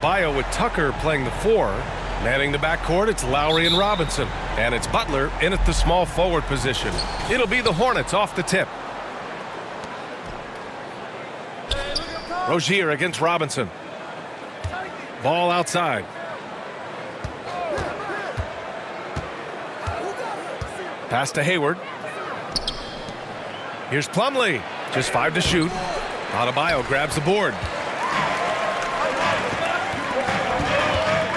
Bio with Tucker playing the 4. Manning the backcourt, it's Lowry and Robinson. And it's Butler in at the small forward position. It'll be the Hornets off the tip. Rozier against Robinson. Ball outside. Pass to Hayward. Here's Plumlee. Just 5 to shoot. Adebayo grabs the board.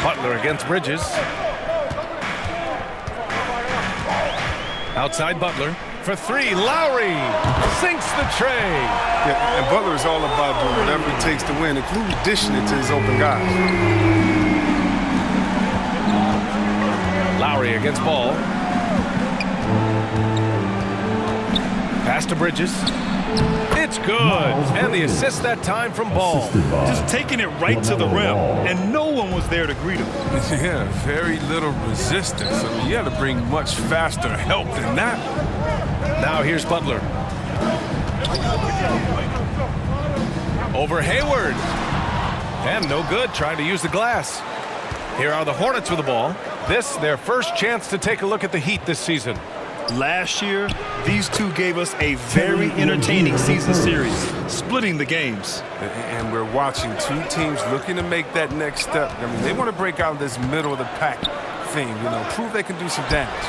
Butler against Bridges. Outside Butler for 3. Lowry sinks the tray. Yeah, and Butler is all about doing whatever it takes to win, including dishing it to his open guys. Lowry against Ball. Pass to Bridges. It's good. And the assist that time from Ball. Just taking it right to the rim, and no one was there to greet him. Yeah, very little resistance. I mean, you had to bring much faster help than that. Now here's Butler. Over Hayward. And no good, trying to use the glass. Here are the Hornets with the ball. This, their first chance to take a look at the Heat this season. Last year, these two gave us a very entertaining season series, splitting the games. And we're watching two teams looking to make that next step. I mean, they want to break out of this middle of the pack thing, you know, prove they can do some damage.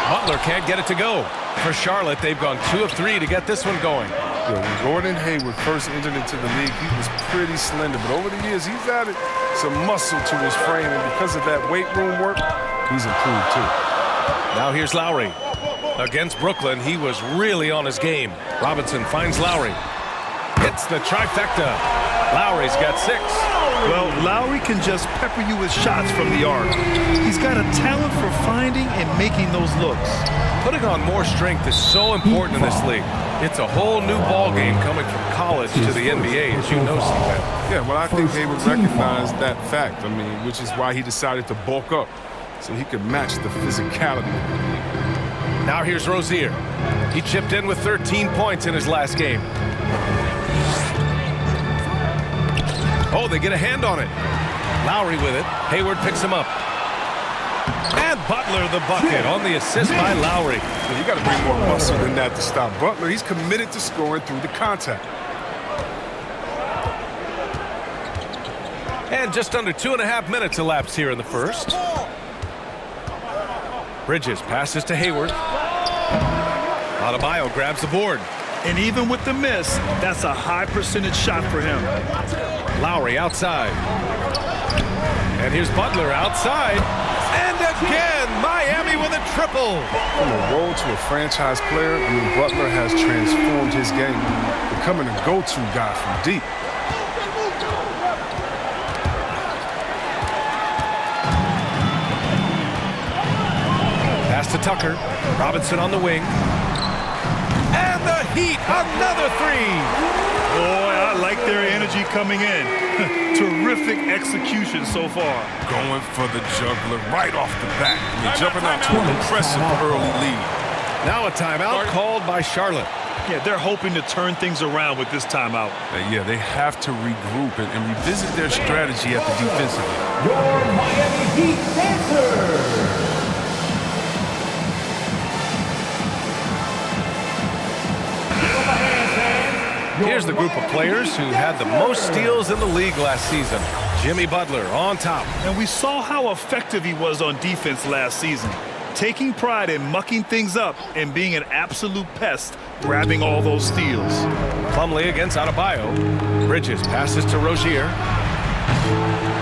Butler can't get it to go. For Charlotte, they've gone 2 of 3 to get this one going. Yeah, when Gordon Hayward first entered into the league, he was pretty slender, but over the years, he's added some muscle to his frame, and because of that weight room work, he's improved too. Now here's Lowry. Against Brooklyn, he was really on his game. Robinson finds Lowry. Hits the trifecta. Lowry's got 6. Well, Lowry can just pepper you with shots from the arc. He's got a talent for finding and making those looks. Putting on more strength is so important in this league. It's a whole new ball game coming from college to the NBA, as you know, Steve. Yeah, well, I think Hayward recognized that fact, I mean, which is why he decided to bulk up so he could match the physicality. Now here's Rozier. He chipped in with 13 points in his last game. Oh, they get a hand on it. Lowry with it. Hayward picks him up. And Butler the bucket on the assist by Lowry. Yeah, you got to bring more muscle than that to stop Butler. He's committed to scoring through the contact. And just under 2.5 minutes elapsed here in the first. Bridges passes to Hayward. Adebayo grabs the board. And even with the miss, that's a high percentage shot for him. Lowry outside. And here's Butler outside. And again, Miami with a triple. From a role to a franchise player, I mean, Butler has transformed his game, becoming a go-to guy from deep. Pass to Tucker. Robinson on the wing. And the Heat, another 3. Boy, I like their energy coming in. Terrific execution so far. Going for the juggler right off the bat. I mean, jumping out to an impressive early lead. Now a timeout called by Charlotte. Yeah, they're hoping to turn things around with this timeout. Yeah, they have to regroup and revisit their strategy at the defensive end. Your Miami Heat answer. Here's the group of players who had the most steals in the league last season. Jimmy Butler on top. And we saw how effective he was on defense last season. Taking pride in mucking things up and being an absolute pest, grabbing all those steals. Plumlee against Adebayo. Bridges passes to Rozier.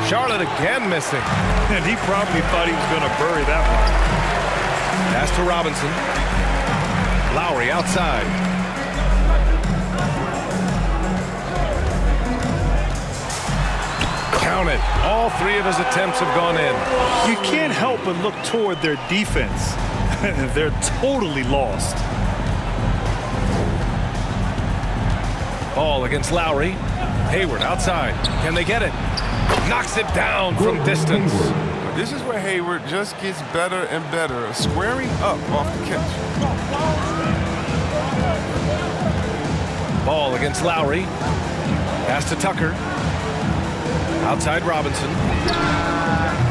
Charlotte again missing. And he probably thought he was going to bury that one. Pass to Robinson. Lowry outside. Count it. All 3 of his attempts have gone in. You can't help but look toward their defense. They're totally lost. Ball against Lowry. Hayward outside. Can they get it? Knocks it down from distance. This is where Hayward just gets better and better, squaring up off the catch. Ball against Lowry. Pass to Tucker. Outside Robinson.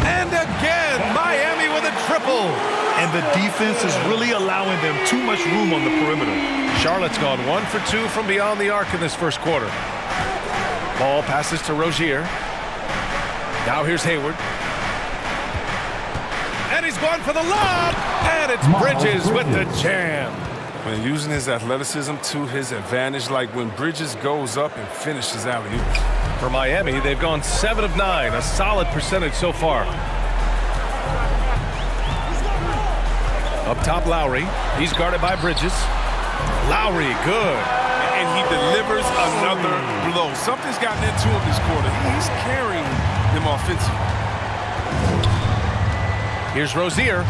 And again, Miami with a triple. And the defense is really allowing them too much room on the perimeter. Charlotte's gone 1 for 2 from beyond the arc in this first quarter. Ball passes to Rozier. Now here's Hayward. And he's going for the lob. And it's Bridges with the jam. And using his athleticism to his advantage, like when Bridges goes up and finishes alley-oops. For Miami, they've gone 7 of 9, a solid percentage so far. Up top, Lowry. He's guarded by Bridges. Lowry, good. And he delivers another blow. Something's gotten into him this quarter. He's carrying them offensively. Here's Rozier.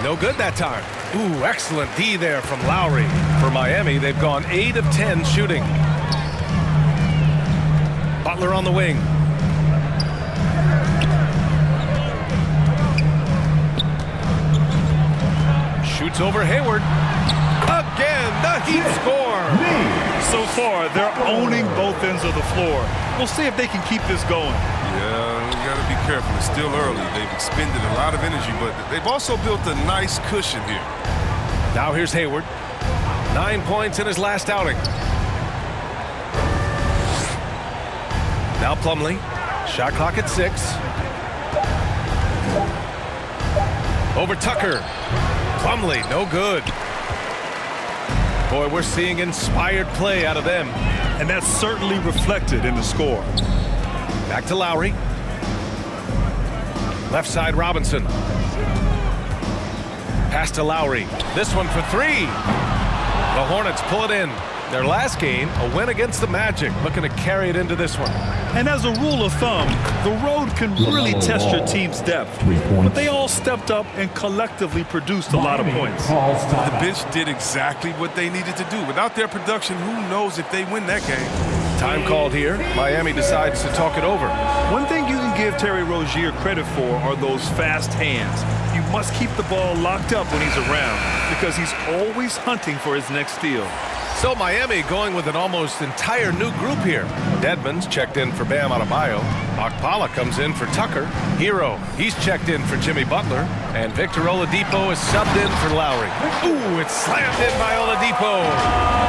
No good that time. Ooh, excellent D there from Lowry. For Miami, they've gone 8 of 10 shooting. Butler on the wing. Shoots over Hayward. Again, the Heat score. So far, they're owning both ends of the floor. We'll see if they can keep this going. Yeah, we got to be careful. It's still early. They've expended a lot of energy, but they've also built a nice cushion here. Now here's Hayward. 9 points in his last outing. Now Plumlee. Shot clock at 6. Over Tucker. Plumlee, no good. Boy, we're seeing inspired play out of them. And that's certainly reflected in the score. Back to Lowry. Left side, Robinson. Pass to Lowry. This one for 3. The Hornets pull it in. Their last game, a win against the Magic, looking to carry it into this one. And as a rule of thumb, the road can really test your team's depth. But they all stepped up and collectively produced a lot of points. The bench did exactly what they needed to do. Without their production, who knows if they win that game. Time called here. Miami decides to talk it over. One thing you can give Terry Rozier credit for are those fast hands. You must keep the ball locked up when he's around because he's always hunting for his next steal. So Miami going with an almost entire new group here. Dedmon's checked in for Bam Adebayo. Okpala comes in for Tucker. Hero, he's checked in for Jimmy Butler. And Victor Oladipo is subbed in for Lowry. Ooh, it's slammed in by Oladipo.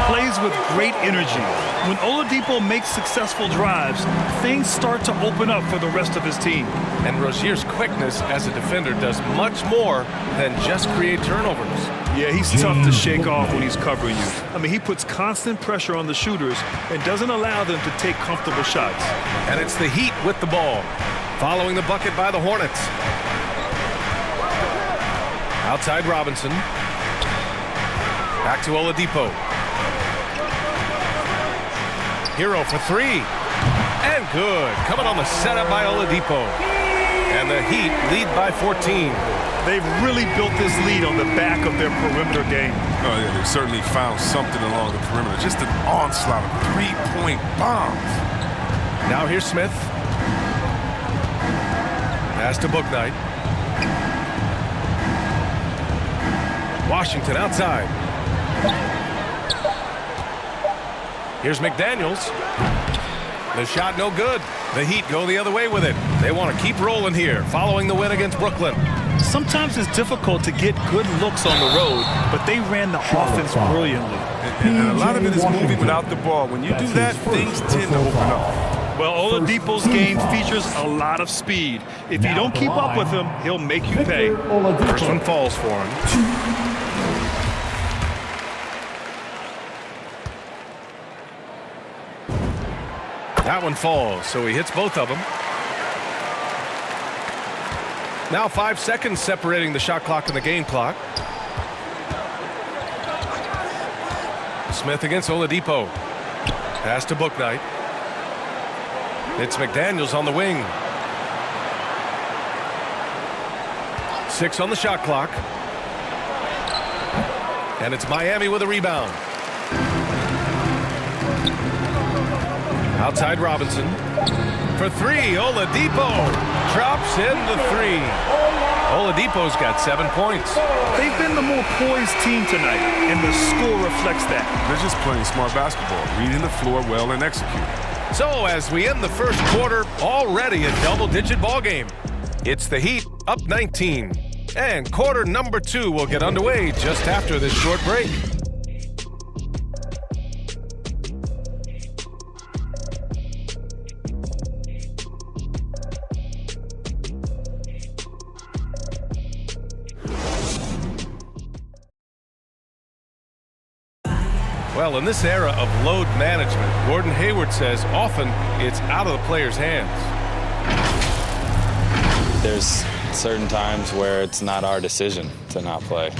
Plays with great energy. When Oladipo makes successful drives, things start to open up for the rest of his team. And Rozier's quickness as a defender does much more than just create turnovers. Yeah, he's tough to shake off when he's covering you. I mean, he puts constant pressure on the shooters and doesn't allow them to take comfortable shots. And it's the Heat with the ball, following the bucket by the Hornets. Outside Robinson. Back to Oladipo. Hero for 3. And good. Coming on the setup by Oladipo. And the Heat lead by 14. They've really built this lead on the back of their perimeter game. Oh, yeah, they've certainly found something along the perimeter. Just an onslaught of three-point bombs. Now here's Smith. Pass to Bouknight. Washington outside. Here's McDaniels. The shot no good. The Heat go the other way with it. They want to keep rolling here, following the win against Brooklyn. Sometimes it's difficult to get good looks on the road, but they ran the offense brilliantly. And a lot of it is moving without the ball. When you do that, things tend to open up. Well, Oladipo's game features a lot of speed. If you don't keep up with him, he'll make you pay. First one falls for him. That one falls, so he hits both of them. Now 5 seconds separating the shot clock and the game clock. Smith against Oladipo. Pass to Bouknight. It's McDaniels on the wing. 6 on the shot clock. And it's Miami with a rebound. Outside Robinson. For 3, Oladipo drops in the 3. Oladipo's got 7 points. They've been the more poised team tonight, and the score reflects that. They're just playing smart basketball, reading the floor well and executing. So as we end the first quarter, already a double-digit ball game. It's the Heat up 19. And quarter number 2 will get underway just after this short break. Well, in this era of load management, Gordon Hayward says often it's out of the player's hands. There's certain times where it's not our decision to not play.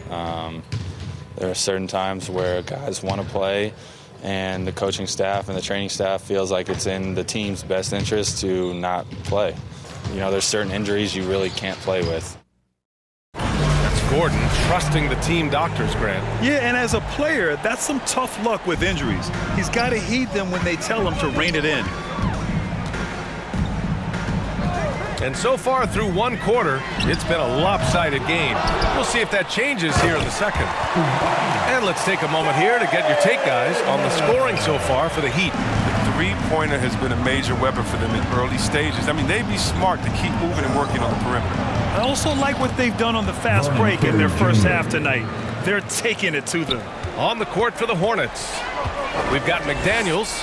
There are certain times where guys want to play, and the coaching staff and the training staff feels like it's in the team's best interest to not play. You know, there's certain injuries you really can't play with. Gordon trusting the team doctors, Grant. Yeah, and as a player, that's some tough luck with injuries. He's got to heed them when they tell him to rein it in. And so far through one quarter, it's been a lopsided game. We'll see if that changes here in the second. And let's take a moment here to get your take, guys, on the scoring so far for the Heat. The three-pointer has been a major weapon for them in early stages. I mean, they'd be smart to keep moving and working on the perimeter. I also like what they've done on the fast break in their first half tonight. They're taking it to them. On the court for the Hornets, we've got McDaniels,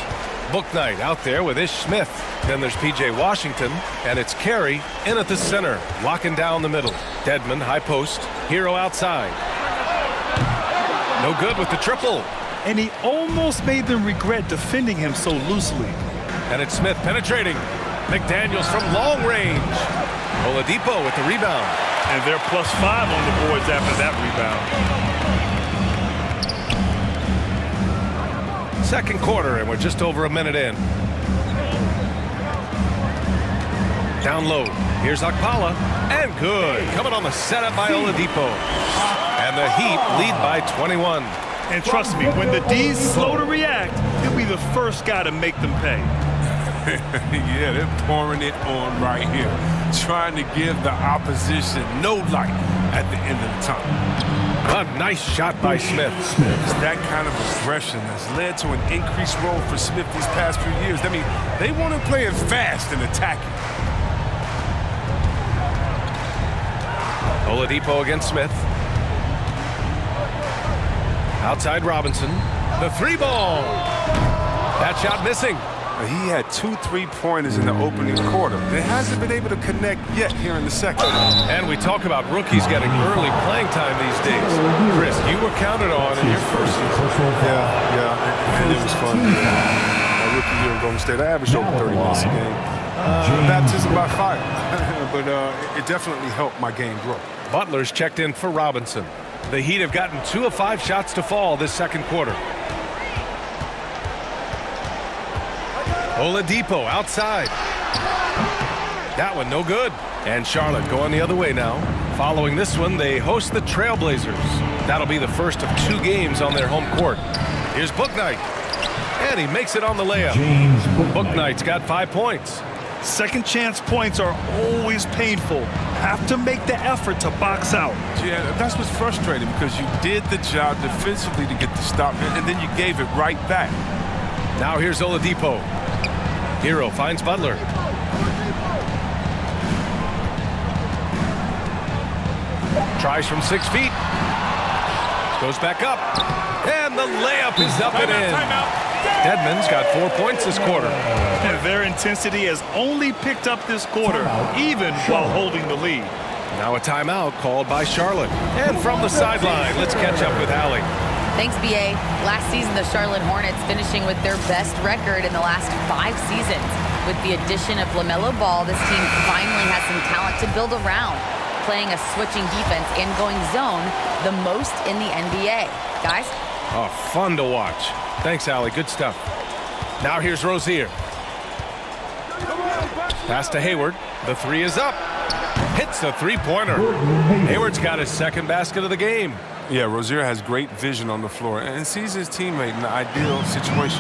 Bouknight out there with Ish Smith. Then there's P.J. Washington, and it's Carey in at the center, locking down the middle. Dedmon, high post, Hero outside. No good with the triple. And he almost made them regret defending him so loosely. And it's Smith penetrating. McDaniels from long range. Oladipo with the rebound. And they're +5 on the boards after that rebound. Second quarter, and we're just over a minute in. Down low. Here's Okpala. And good. Coming on the setup by Oladipo. And the Heat lead by 21. And trust me, when the D's slow to react, he'll be the first guy to make them pay. Yeah, they're pouring it on right here, trying to give the opposition no light at the end of the time. A nice shot by Smith. It's that kind of aggression that's led to an increased role for Smith these past few years. I mean, they want him playing fast and attacking. Oladipo against Smith. Outside Robinson. The three ball. That shot missing. He had 2 3-pointers in the opening quarter. They hasn't been able to connect yet here in the second. And we talk about rookies getting early playing time these days. Chris, you were counted on in your first season. Yeah, and it was fun. My rookie year in Golden State, I averaged over 30 minutes a game. Baptism by fire, but it definitely helped my game grow. Butler's checked in for Robinson. The Heat have gotten 2 of 5 shots to fall this second quarter. Oladipo outside. That one no good. And Charlotte going the other way now. Following this one, they host the Trailblazers. That'll be the first of 2 games on their home court. Here's Bouknight. And he makes it on the layup. Bouknight's got 5 points. Second chance points are always painful. Have to make the effort to box out. Yeah, that's what's frustrating because you did the job defensively to get the stop, and then you gave it right back. Now here's Oladipo. Hero finds Butler. Tries from 6 feet. Goes back up. And the layup is up and in. Dedmon's got 4 points this quarter. And their intensity has only picked up this quarter, even while holding the lead. Now a timeout called by Charlotte. And from the sideline, let's catch up with Allie. Thanks, B.A. Last season, the Charlotte Hornets finishing with their best record in the last 5 seasons. With the addition of LaMelo Ball, this team finally has some talent to build around, playing a switching defense and going zone the most in the NBA. Guys? Oh, fun to watch. Thanks, Allie. Good stuff. Now here's Rozier. Pass to Hayward. The 3 is up. Hits the three-pointer. Hayward's got his second basket of the game. Yeah, Rozier has great vision on the floor and sees his teammate in the ideal situation.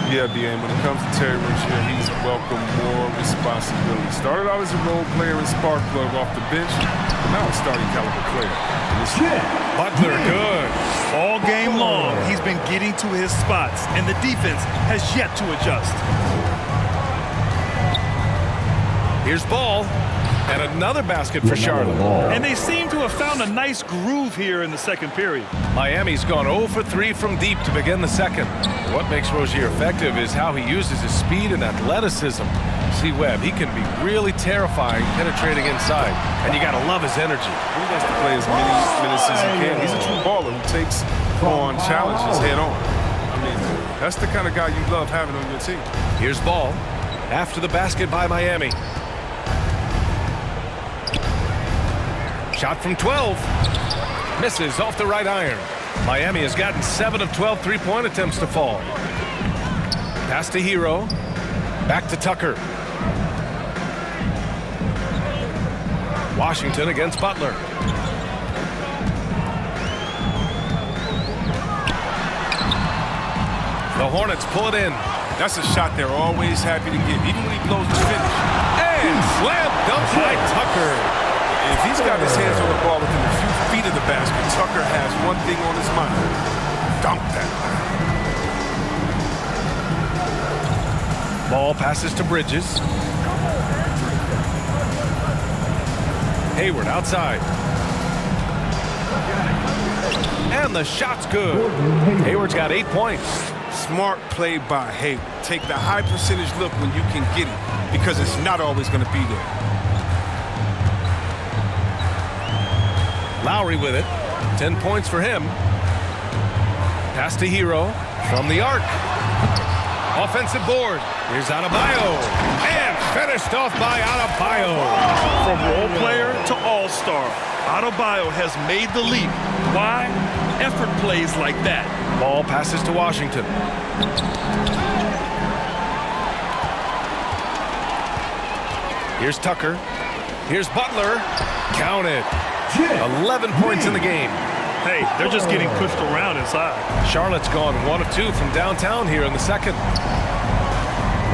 Yeah, B.A., when it comes to Terry Rozier, he's welcomed more responsibility. Started out as a role player and spark plug off the bench, but now a starting caliber player. Butler, good. All game long, he's been getting to his spots, and the defense has yet to adjust. Here's Ball. And another basket for Charlotte. And they seem to have found a nice groove here in the second period. Miami's gone 0 for 3 from deep to begin the second. What makes Rozier effective is how he uses his speed and athleticism. See Webb, he can be really terrifying penetrating inside. And you got to love his energy. He has to play as many minutes as he can. He's a true baller who takes on challenges head on. I mean, that's the kind of guy you love having on your team. Here's Ball. After the basket by Miami. Shot from 12. Misses off the right iron. Miami has gotten 7 of 12 three-point attempts to fall. Pass to Hero. Back to Tucker. Washington against Butler. The Hornets pull it in. That's a shot they're always happy to give, even when he blows the finish. And slam dunk by Tucker. If he's got his hands on the ball within a few feet of the basket, Tucker has one thing on his mind. Dunk that. Ball passes to Bridges. Hayward outside. And the shot's good. Hayward's got 8 points. Smart play by Hayward. Take the high percentage look when you can get it, because it's not always going to be there. Lowry with it. 10 points for him. Pass to Hero from the arc. Offensive board. Here's Adebayo. And finished off by Adebayo. From role player to all-star, Adebayo has made the leap. Why? Effort plays like that. Ball passes to Washington. Here's Tucker. Here's Butler. Count it. 11 points in the game. Hey, they're just getting pushed around inside. Charlotte's gone 1 of 2 from downtown here in the second.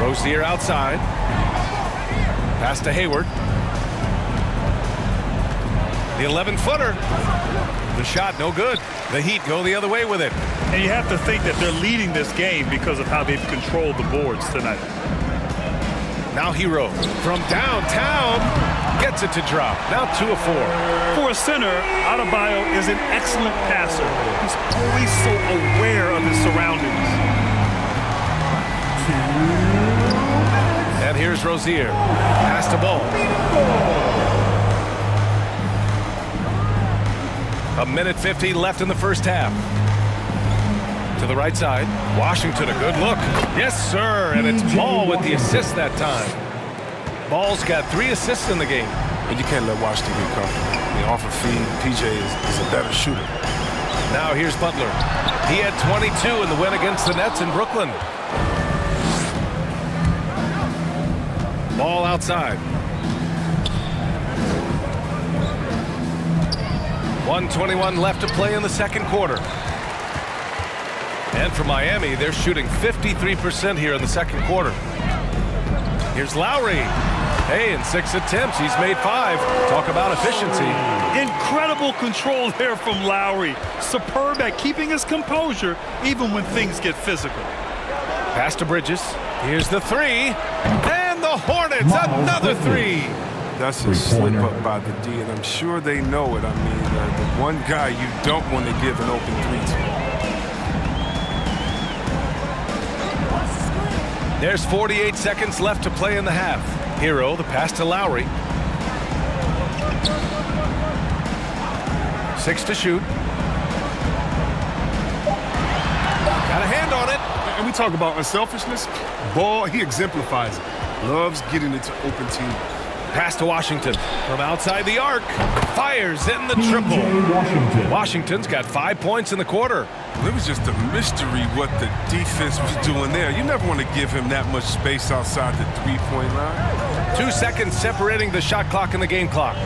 Rozier outside. Pass to Hayward. The 11-footer. The shot no good. The Heat go the other way with it. And you have to think that they're leading this game because of how they've controlled the boards tonight. Now Hero from downtown gets it to drop. Now 2 of 4. For a center, Adebayo is an excellent passer. He's always so aware of his surroundings. And here's Rozier. Pass to Ball. A minute 50 left in the first half. To the right side. Washington, a good look. Yes, sir. And it's Ball with the assist that time. Ball's got 3 assists in the game. And you can't let Washington get comfortable. I mean, off a feed, PJ is a better shooter. Now here's Butler. He had 22 in the win against the Nets in Brooklyn. Ball outside. 1:21 left to play in the second quarter. And for Miami, they're shooting 53% here in the second quarter. Here's Lowry. Hey, in 6 attempts, he's made 5. Talk about efficiency. Incredible control there from Lowry. Superb at keeping his composure even when things get physical. Pass to Bridges. Here's the 3. And the Hornets, another 3. That's a slip up by the D, and I'm sure they know it. I mean, the one guy you don't want to give an open 3 to. There's 48 seconds left to play in the half. Hero, the pass to Lowry. 6 to shoot. Got a hand on it. And we talk about unselfishness. Ball, he exemplifies it. Loves getting it to open team. Pass to Washington from outside the arc. Fires in the triple. Washington's got 5 points in the quarter. It was just a mystery what the defense was doing there. You never want to give him that much space outside the three-point line. 2 seconds separating the shot clock and the game clock.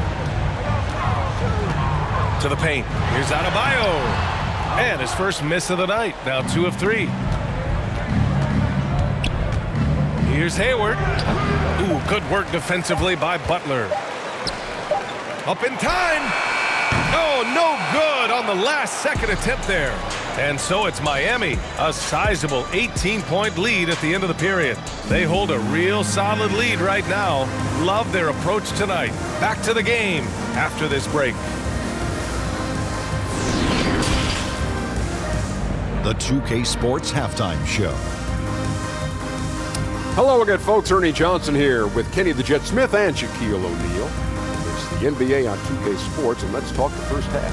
To the paint. Here's Adebayo. And his first miss of the night. Now 2 of 3. Here's Hayward. Ooh, good work defensively by Butler. Up in time. Oh, no good on the last second attempt there. And so it's Miami, a sizable 18-point lead at the end of the period. They hold a real solid lead right now. Love their approach tonight. Back to the game after this break. The 2K Sports Halftime Show. Hello again, folks. Ernie Johnson here with Kenny the Jet Smith and Shaquille O'Neal. It's the NBA on 2K Sports, and let's talk the first half.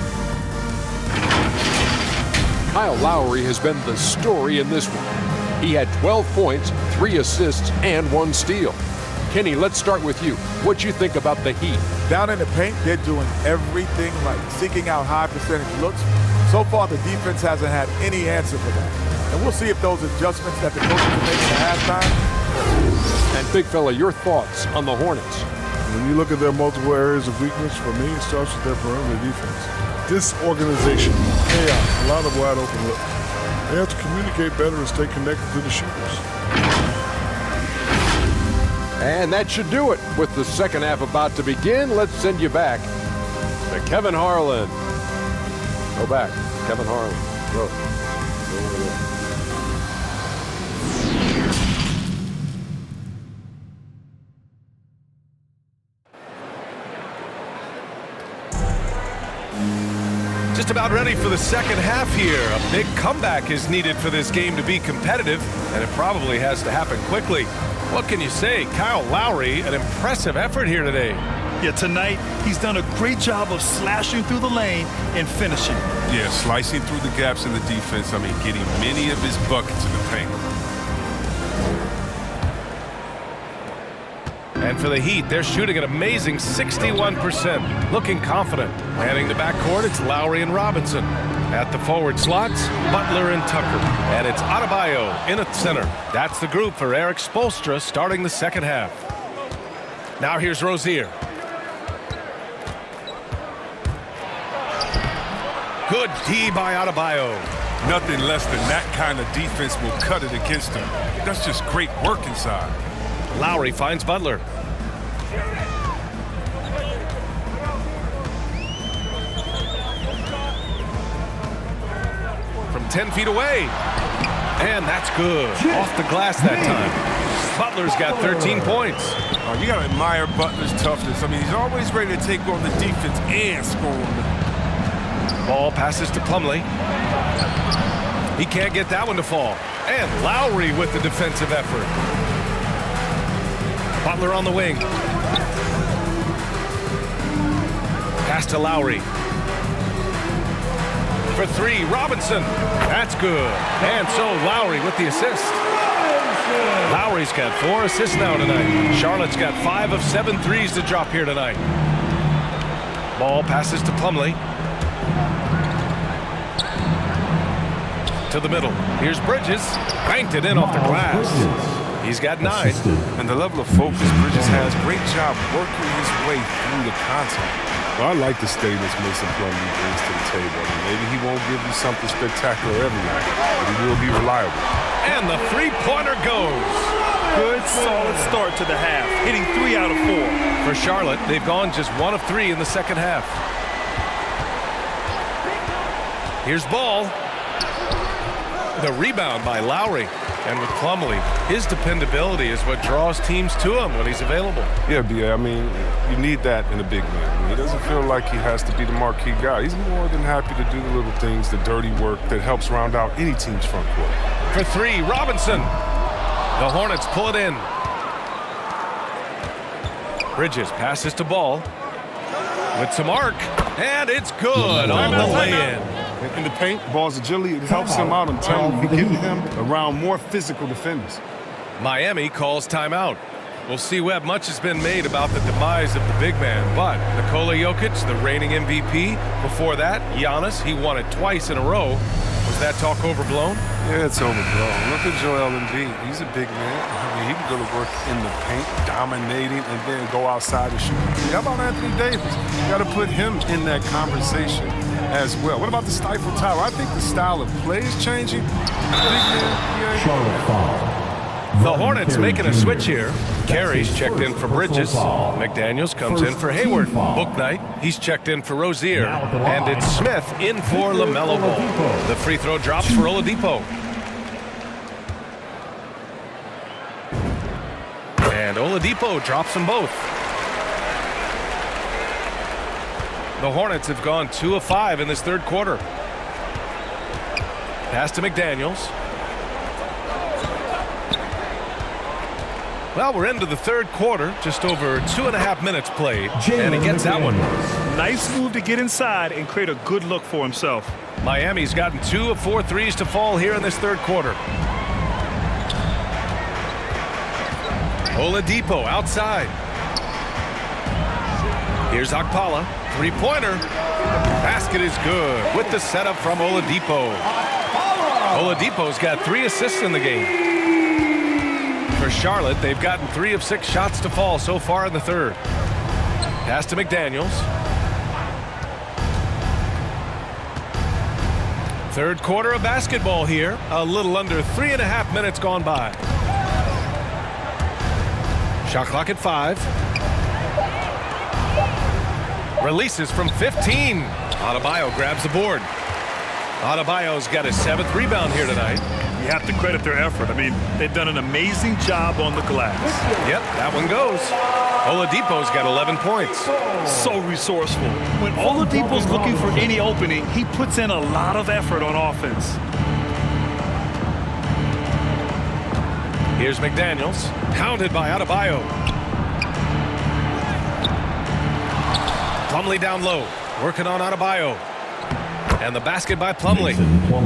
Kyle Lowry has been the story in this one. He had 12 points, 3 assists, and 1 steal. Kenny, let's start with you. What do you think about the Heat? Down in the paint, they're doing everything right, seeking out high percentage looks. So far, the defense hasn't had any answer for that. And we'll see if those adjustments that the coaches are making at halftime. And Big Fella, your thoughts on the Hornets? When you look at their multiple areas of weakness, for me, it starts with their perimeter defense. Disorganization, chaos, a lot of wide open looks. They have to communicate better and stay connected to the shooters. And that should do it. With the second half about to begin, let's send you back to Kevin Harlan. Go back, Kevin Harlan. Go. Go over there. Just about ready for the second half here. A big comeback is needed for this game to be competitive, and it probably has to happen quickly. What can you say? Kyle Lowry, an impressive effort here today. Yeah, tonight he's done a great job of slashing through the lane and finishing. Yeah, slicing through the gaps in the defense. I mean, getting many of his buckets in the paint. And for the Heat, they're shooting an amazing 61%, looking confident. Manning the backcourt, it's Lowry and Robinson. At the forward slots, Butler and Tucker. And it's Adebayo in at center. That's the group for Eric Spoelstra starting the second half. Now here's Rozier. Good D by Adebayo. Nothing less than that kind of defense will cut it against him. That's just great work inside. Lowry finds Butler. From 10 feet away. And that's good. Off the glass that time. Butler's got 13 points. You got to admire Butler's toughness. I mean, he's always ready to take on the defense and score on them. Ball passes to Plumlee. He can't get that one to fall. And Lowry with the defensive effort. Butler on the wing. Pass to Lowry. For 3, Robinson. That's good. And so Lowry with the assist. Lowry's got 4 assists now tonight. Charlotte's got 5 of 7 threes to drop here tonight. Ball passes to Plumlee. To the middle. Here's Bridges. Banked it in off the glass. He's got 9. And the level of focus Bridges has, great job working his way through the contact. Well, I like the statements Mason Plumlee brings to the table. I mean, maybe he won't give you something spectacular every night, but he will be reliable. And the three-pointer goes. Good, solid start to the half, hitting 3 out of 4. For Charlotte, they've gone just 1 of 3 in the second half. Here's Ball. The rebound by Lowry. And with Plumlee, his dependability is what draws teams to him when he's available. Yeah, B.A., I mean, you need that in a big man. I mean, he doesn't feel like he has to be the marquee guy. He's more than happy to do the little things, the dirty work that helps round out any team's front court. For 3, Robinson. The Hornets pull it in. Bridges passes to Ball. With some arc. And it's good on the lay-in. In the paint, Ball's agility, it helps him out. I'm telling you, getting him around more physical defenders. Miami calls timeout. We'll see, Webb, much has been made about the demise of the big man, but Nikola Jokic, the reigning MVP, before that, Giannis, he won it twice in a row. Was that talk overblown? Yeah, it's overblown. Look at Joel Embiid. He's a big man. I mean, he can go to work in the paint, dominating, and then go outside and shoot. How about Anthony Davis? You got to put him in that conversation as well. What about the Stifle Tower? I think the style of play is changing. The Hornets making a switch here. Carey's checked in for Bridges. McDaniels comes in for Hayward. Bouknight, he's checked in for Rozier. And it's Smith in for LaMelo Ball. The free throw drops for Oladipo. And Oladipo drops them both. The Hornets have gone 2 of 5 in this third quarter. Pass to McDaniels. Well, we're into the third quarter, just over 2.5 minutes played, and he gets that one. Nice move to get inside and create a good look for himself. Miami's gotten 2 of 4 threes to fall here in this third quarter. Oladipo outside. Here's Okpala, three-pointer. Basket is good with the setup from Oladipo. Oladipo's got 3 assists in the game. For Charlotte, they've gotten 3 of 6 shots to fall so far in the third. Pass to McDaniels. Third quarter of basketball here. A little under 3.5 minutes gone by. Shot clock at 5. Releases from 15. Adebayo grabs the board. Adebayo's got his 7th rebound here tonight. You have to credit their effort. I mean, they've done an amazing job on the glass. Yep, that one goes. Oladipo's got 11 points. So resourceful. When Oladipo's looking for any opening, he puts in a lot of effort on offense. Here's McDaniels, hounded by Adebayo. Plumlee down low, working on Adebayo. And the basket by Plumlee.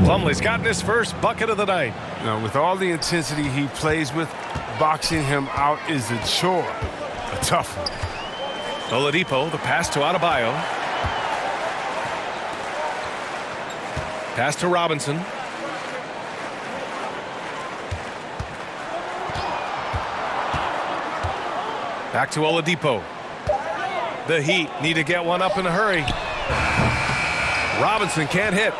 Plumlee's gotten his first bucket of the night. Now, with all the intensity he plays with, boxing him out is a chore. A tough one. Oladipo, the pass to Adebayo. Pass to Robinson. Back to Oladipo. The Heat need to get one up in a hurry. Robinson can't hit.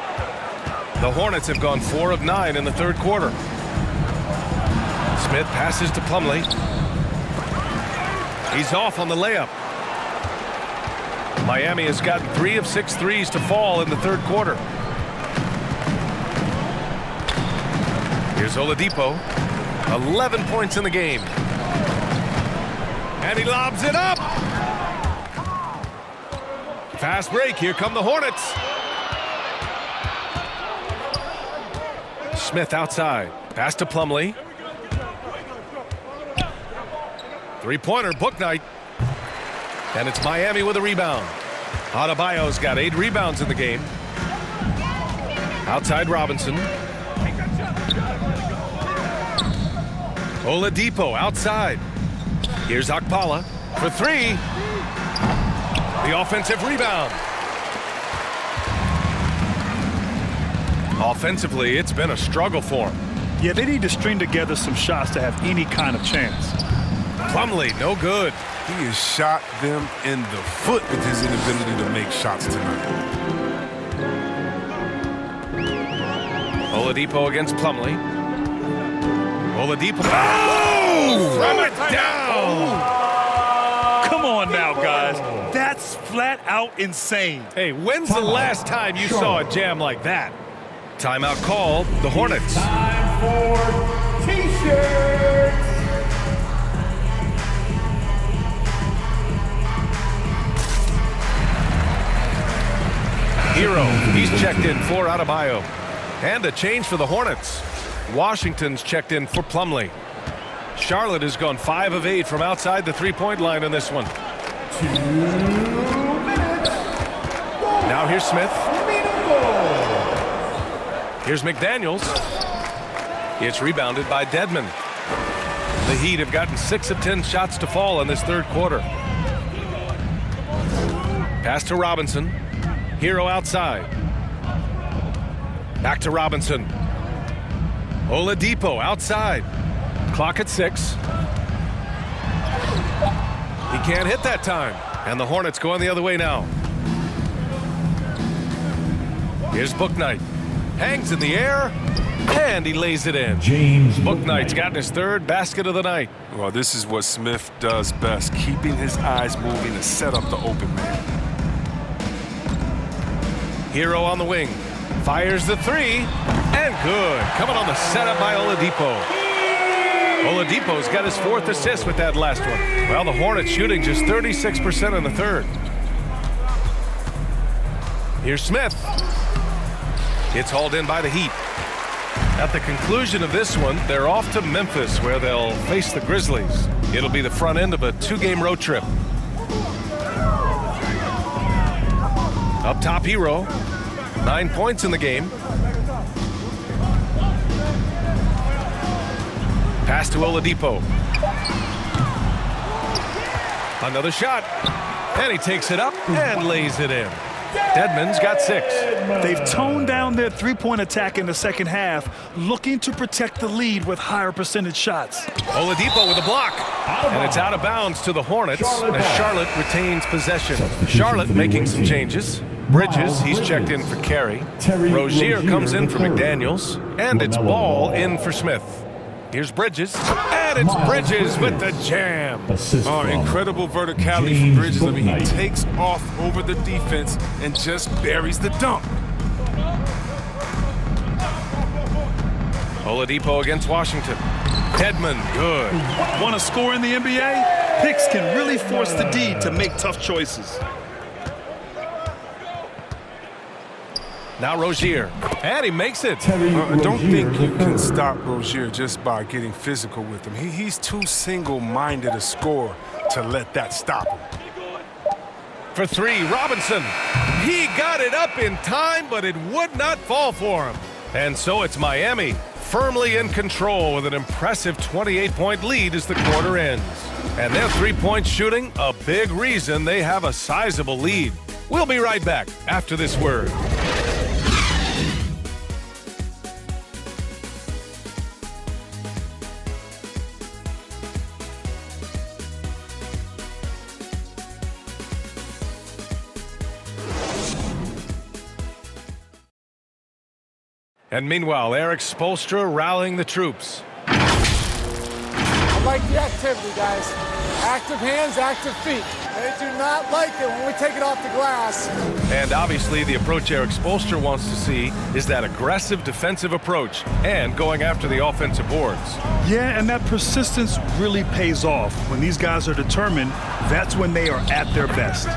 The Hornets have gone 4 of 9 in the third quarter. Smith passes to Plumlee. He's off on the layup. Miami has gotten 3 of 6 threes to fall in the third quarter. Here's Oladipo. 11 points in the game. And he lobs it up. Fast break. Here come the Hornets. Smith outside. Pass to Plumlee. Three-pointer, Bouknight. And it's Miami with a rebound. Adebayo's got 8 rebounds in the game. Outside Robinson. Oladipo outside. Here's Okpala for 3. The offensive rebound. Offensively, it's been a struggle for him. Yeah, they need to string together some shots to have any kind of chance. Plumlee, no good. He has shot them in the foot with his inability to make shots tonight. Oladipo against Plumlee. Oladipo. Oh! Throw it down! Come on now, guys. That's flat out insane. Hey, when's the last time you saw a jam like that? Timeout called, the Hornets. Time for T-shirts. Hero, he's checked in for Adebayo. And a change for the Hornets. Washington's checked in for Plumlee. Charlotte has gone 5 of 8 from outside the three-point line in this one. 2 minutes. Now here's Smith. Meaningful. Here's McDaniels. It's rebounded by Dedmon. The Heat have gotten 6 of 10 shots to fall in this third quarter. Pass to Robinson. Hero outside. Back to Robinson. Oladipo outside. Clock at 6. He can't hit that time. And the Hornets going the other way now. Here's Bouknight. Hangs in the air. and he lays it in. James Bouknight's gotten his third basket of the night. Well, this is what Smith does best, keeping his eyes moving to set up the open man. Hero on the wing. Fires the three, and good. Coming on the setup by Oladipo. Oladipo's got his fourth assist with that last one. Well, the Hornets shooting just 36% in the third. Here's Smith. It's hauled in by the Heat. At the conclusion of this one, they're off to Memphis, where they'll face the Grizzlies. It'll be the front end of a 2-game road trip. Up top, Hero. 9 points in the game. Pass to Oladipo. Another shot. And he takes it up and lays it in. Dedmon's got 6. They've toned down their three-point attack in the second half, looking to protect the lead with higher percentage shots. Oladipo with a block. And it's out of bounds to the Hornets as Charlotte retains possession. Charlotte making some changes. Bridges, he's checked in for Carey. Rozier comes in for McDaniels. And it's Ball in for Smith. Here's Bridges. And it's Bridges with the jam. Oh, incredible verticality from Bridges. I mean, he takes off over the defense and just buries the dunk. Oladipo against Washington. Dedmon, good. Want to score in the NBA? Picks can really force the D to make tough choices. Now Rozier, and he makes it. I don't think you can stop Rozier just by getting physical with him. He's too single-minded a scorer to let that stop him. For 3, Robinson. He got it up in time, but it would not fall for him. And so it's Miami, firmly in control with an impressive 28-point lead as the quarter ends. And their three-point shooting, a big reason they have a sizable lead. We'll be right back after this word. And meanwhile, Eric Spoelstra rallying the troops. I like the activity, guys. Active hands, active feet. They do not like it when we take it off the glass. And obviously the approach Eric Spoelstra wants to see is that aggressive defensive approach and going after the offensive boards. Yeah, and that persistence really pays off. When these guys are determined, that's when they are at their best.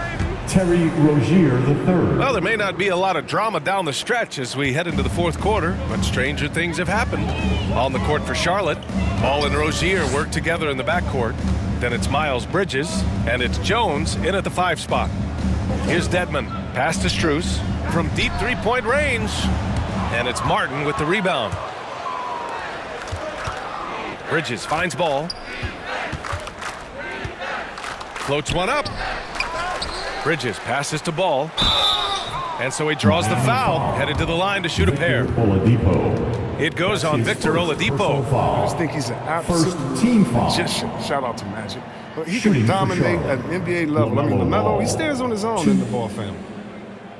Terry Rozier III. Well, there may not be a lot of drama down the stretch as we head into the fourth quarter, but stranger things have happened. On the court for Charlotte, Ball and Rozier work together in the backcourt. Then it's Miles Bridges, and it's Jones in at the 5 spot. Here's Dedmon, pass to Strus from deep three-point range, and it's Martin with the rebound. Bridges finds Ball. Floats one up. Bridges passes to Ball. And so he draws the foul, headed to the line to shoot a pair. It goes on Victor Oladipo. I just think he's an absolute magician. Shout out to Magic. But he can dominate at an NBA level. I mean, LaMelo, he stands on his own in the ball family.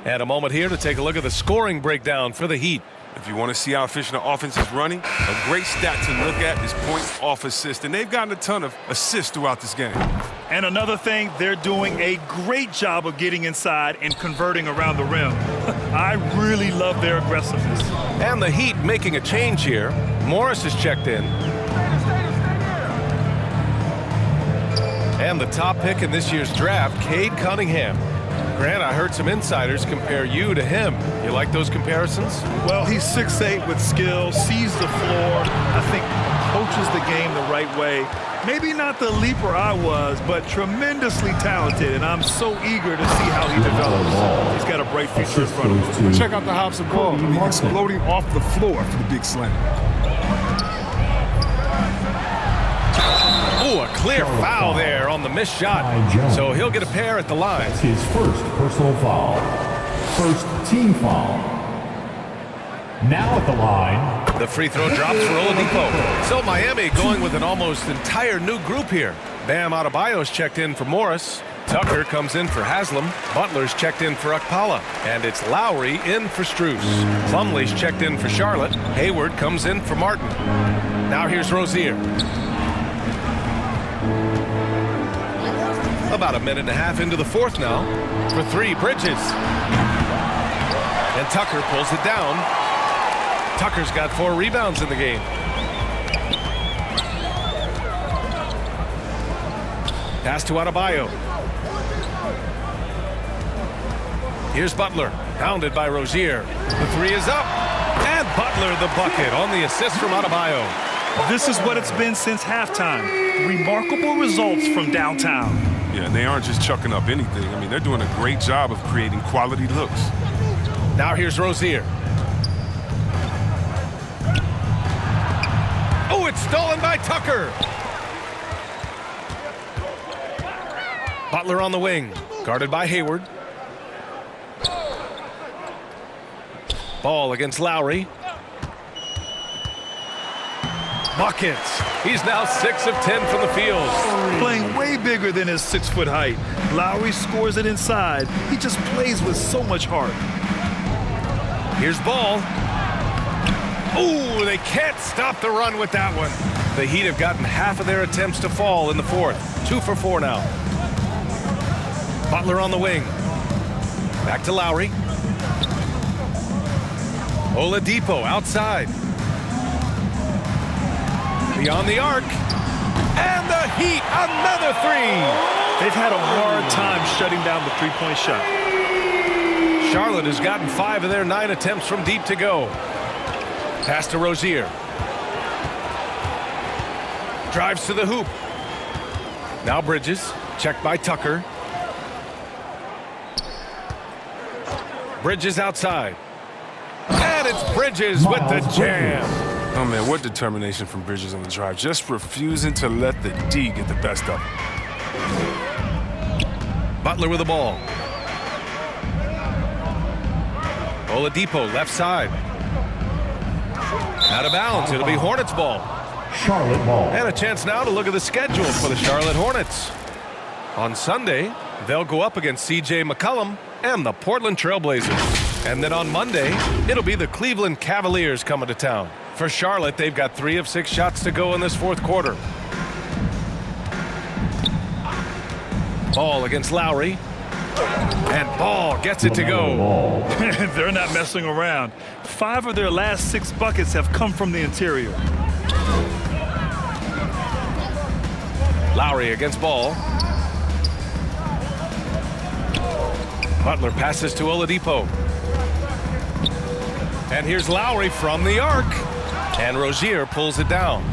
And a moment here to take a look at the scoring breakdown for the Heat. If you want to see how efficient the offense is running, a great stat to look at is points off assist. And they've gotten a ton of assists throughout this game. And another thing, they're doing a great job of getting inside and converting around the rim. I really love their aggressiveness. And the Heat making a change here. Morris is checked in. And the top pick in this year's draft, Cade Cunningham. Grant, I heard some insiders compare you to him. You like those comparisons? Well, he's 6'8" with skill, sees the floor, I think approaches the game the right way. Maybe not the leaper I was, but tremendously talented, and I'm so eager to see how he develops. He's got a bright future in front of him. Check out the hops of ball. He's exploding off the floor for the big slam. Ooh, a clear foul there on the missed shot. So he'll get a pair at the line. That's his first personal foul. First team foul. Now at the line. The free throw drops for Oladipo. So Miami going with an almost entire new group here. Bam Adebayo's checked in for Morris. Tucker comes in for Haslam. Butler's checked in for Okpala. And it's Lowry in for Strus. Plumlee's checked in for Charlotte. Hayward comes in for Martin. Now here's Rozier. About a minute and a half into the fourth now. For three, Bridges. And Tucker pulls it down. Tucker's got 4 rebounds in the game. Pass to Adebayo. Here's Butler, pounded by Rozier. The three is up, and Butler the bucket on the assist from Adebayo. This is what it's been since halftime. Remarkable results from downtown. Yeah, and they aren't just chucking up anything. I mean, they're doing a great job of creating quality looks. Now here's Rozier. Oh, it's stolen by Tucker. Butler on the wing, guarded by Hayward. Ball against Lowry. Buckets. He's now 6 of 10 from the field. Playing way bigger than his 6-foot height. Lowry scores it inside. He just plays with so much heart. Here's Ball. Ooh, they can't stop the run with that one. The Heat have gotten half of their attempts to fall in the fourth. 2 for 4 now. Butler on the wing. Back to Lowry. Oladipo outside. Beyond the arc. And the Heat, another three. They've had a hard time shutting down the three-point shot. Charlotte has gotten 5 of their 9 attempts from deep to go. Pass to Rozier. Drives to the hoop. Now Bridges, checked by Tucker. Bridges outside. And it's Bridges with the jam. Oh, man, what determination from Bridges on the drive. Just refusing to let the D get the best of him. Butler with the ball. Oladipo left side. Out of bounds. It'll be Hornets ball. Charlotte ball. And a chance now to look at the schedule for the Charlotte Hornets. On Sunday, they'll go up against C.J. McCollum and the Portland Trailblazers. And then on Monday, it'll be the Cleveland Cavaliers coming to town. For Charlotte, they've got 3 of 6 shots to go in this fourth quarter. Ball against Lowry. And Ball gets it to go. They're not messing around. 5 of their last 6 buckets have come from the interior. Lowry against Ball. Butler passes to Oladipo. And here's Lowry from the arc. And Rozier pulls it down.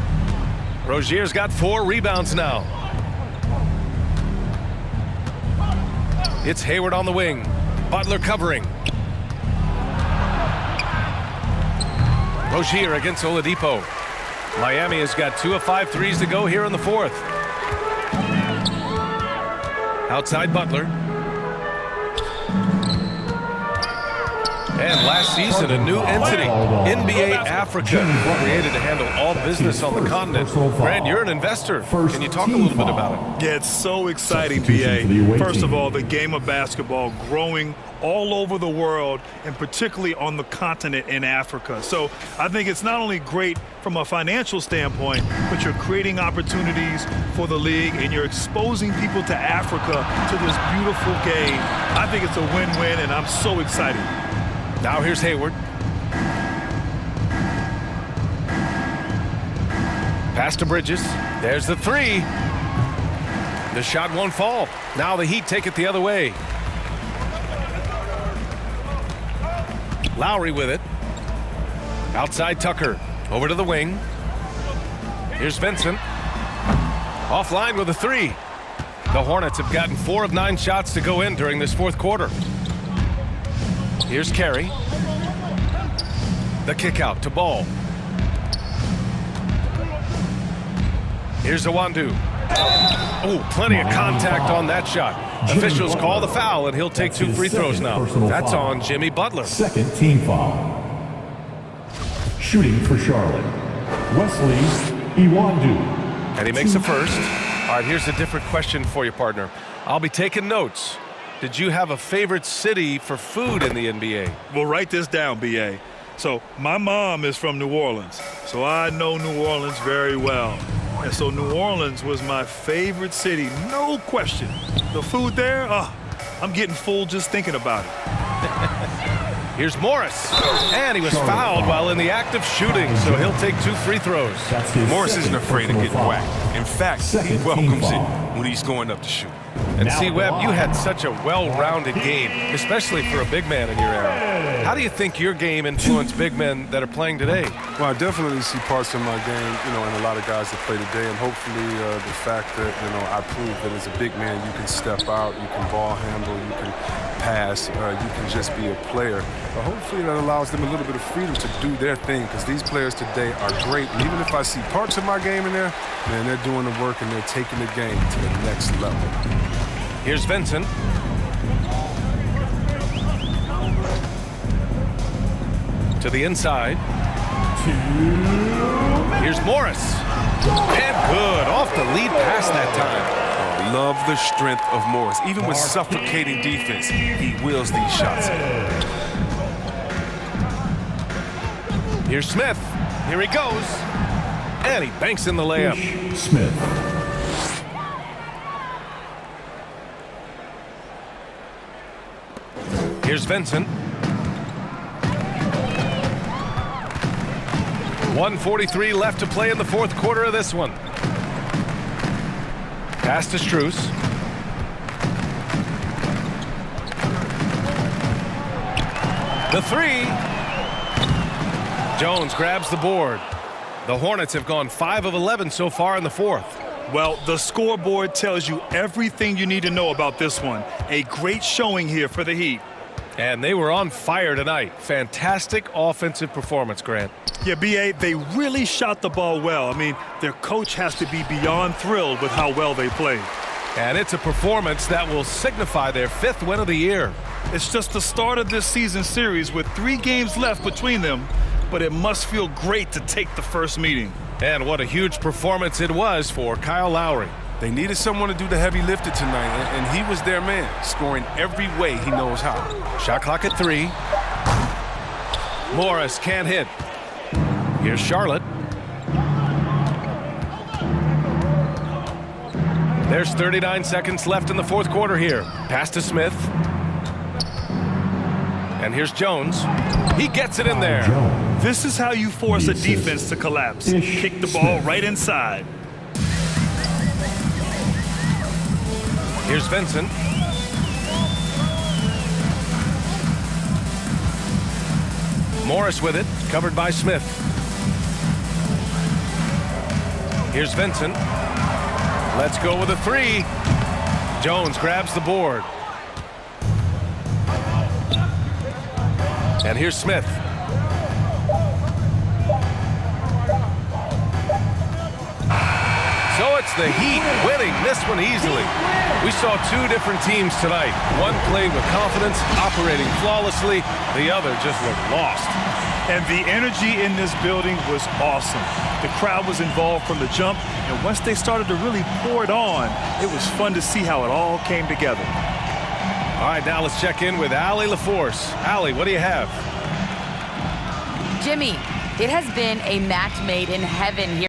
Rozier's got 4 rebounds now. It's Hayward on the wing. Butler covering. Rozier against Oladipo. Miami has got 2 of 5 threes to go here in the fourth. Outside Butler. And last season, a new entity, NBA Africa, created to handle all business on the continent. Brad, you're an investor. Can you talk a little bit about it? Yeah, it's so exciting, B.A. First of all, the game of basketball growing all over the world, and particularly on the continent in Africa. So I think it's not only great from a financial standpoint, but you're creating opportunities for the league, and you're exposing people to Africa, to this beautiful game. I think it's a win-win, and I'm so excited. Now here's Hayward. Pass to Bridges. There's the three. The shot won't fall. Now the Heat take it the other way. Lowry with it. Outside Tucker. Over to the wing. Here's Vincent. Offline with a three. The Hornets have gotten 4 of 9 shots to go in during this fourth quarter. Here's Carey. The kick out to Ball. Here's Awandu. Oh, plenty of contact on that shot. Officials call the foul, and he'll take 2 free throws now. That's on Jimmy Butler. Second team foul. Shooting for Charlotte, Wesley Iwundu. And he makes the first. All right, here's a different question for you, partner. I'll be taking notes. Did you have a favorite city for food in the NBA? Well, write this down, B.A. So my mom is from New Orleans, so I know New Orleans very well. And so New Orleans was my favorite city, no question. The food there, I'm getting full just thinking about it. Here's Morris, and he was fouled while in the act of shooting, so he'll take 2 free throws. Morris isn't afraid of getting whacked. In fact, he welcomes it when he's going up to shoot. And see, Webb, you had such a well-rounded game, especially for a big man in your era. How do you think your game influenced big men that are playing today? Well, I definitely see parts of my game, in a lot of guys that play today, and hopefully the fact that, I prove that as a big man, you can step out, you can ball handle, you can pass, you can just be a player. But hopefully that allows them a little bit of freedom to do their thing, because these players today are great. And even if I see parts of my game in there, man, they're doing the work and they're taking the game to the next level. Here's Vincent. To the inside. Here's Morris. And good. Off the lead pass that time. Love the strength of Morris. Even with suffocating defense, he wheels these shots in. Here's Smith. Here he goes. And he banks in the layup. Smith. Here's Vincent. 1:43 left to play in the fourth quarter of this one. Pass to Strus. The 3. Jones grabs the board. The Hornets have gone 5 of 11 so far in the fourth. Well, the scoreboard tells you everything you need to know about this one. A great showing here for the Heat. And they were on fire tonight. Fantastic offensive performance, Grant. Yeah, B.A., they really shot the ball well. I mean, their coach has to be beyond thrilled with how well they played. And it's a performance that will signify their 5th win of the year. It's just the start of this season series with 3 games left between them, but it must feel great to take the first meeting. And what a huge performance it was for Kyle Lowry. They needed someone to do the heavy lifting tonight, and he was their man, scoring every way he knows how. Shot clock at 3. Morris can't hit. Here's Charlotte. There's 39 seconds left in the fourth quarter here. Pass to Smith. And here's Jones. He gets it in there. This is how you force a defense to collapse. Kick the ball right inside. Here's Vincent. Morris with it, covered by Smith. Here's Vincent. Let's go with a 3. Jones grabs the board. And here's Smith. So it's the Heat winning this one easily. We saw 2 different teams tonight. One played with confidence, operating flawlessly. The other just looked lost. And the energy in this building was awesome. The crowd was involved from the jump, and once they started to really pour it on, it was fun to see how it all came together. All right, now let's check in with Allie LaForce. Allie, what do you have? Jimmy, it has been a match made in heaven here.